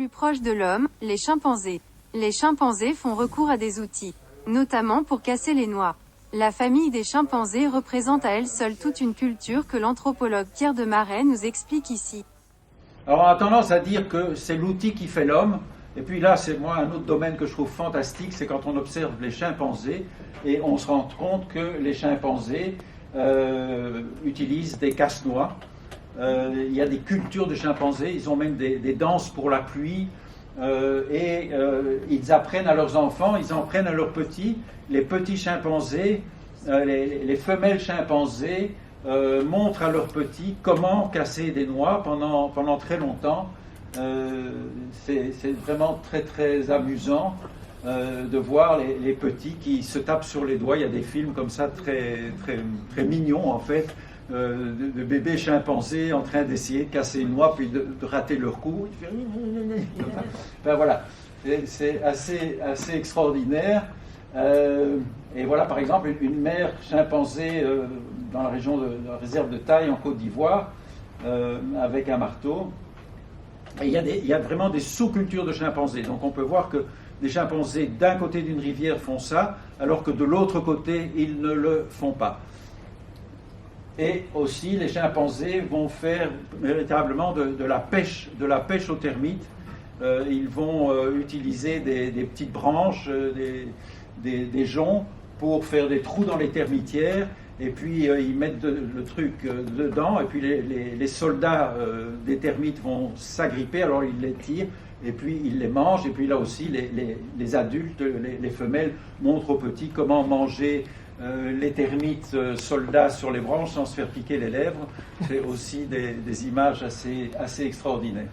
plus proches de l'homme, les chimpanzés. Les chimpanzés font recours à des outils, notamment pour casser les noix. La famille des chimpanzés représente à elle seule toute une culture que l'anthropologue Pierre de Marais nous explique ici. Alors on a tendance à dire que c'est l'outil qui fait l'homme, et puis là c'est moi un autre domaine que je trouve fantastique, c'est quand on observe les chimpanzés, et on se rend compte que les chimpanzés utilisent des casse-noix. Il y a des cultures de chimpanzés, ils ont même des danses pour la pluie, ils apprennent à leurs enfants, ils en apprennent à leurs petits. Les petits chimpanzés, les femelles chimpanzés montrent à leurs petits comment casser des noix pendant très longtemps. C'est vraiment très très amusant de voir les petits qui se tapent sur les doigts. Il y a des films comme ça très, très, très mignons en fait, de bébés chimpanzés en train d'essayer de casser une noix puis de rater leur coup. Ben voilà, c'est assez extraordinaire. Et voilà par exemple une mère chimpanzé dans la région de la réserve de Taille en Côte d'Ivoire avec un marteau. Et il y a vraiment des sous-cultures de chimpanzés. Donc on peut voir que des chimpanzés d'un côté d'une rivière font ça, alors que de l'autre côté ils ne le font pas. Et aussi les chimpanzés vont faire véritablement de la pêche aux termites. Ils vont utiliser des petites branches, des joncs pour faire des trous dans les termitières, et puis ils mettent le truc dedans, et puis les soldats des termites vont s'agripper, alors ils les tirent, et puis ils les mangent, et puis là aussi les adultes, les femelles, montrent aux petits comment manger les termites soldats sur les branches sans se faire piquer les lèvres. C'est aussi des images assez extraordinaires.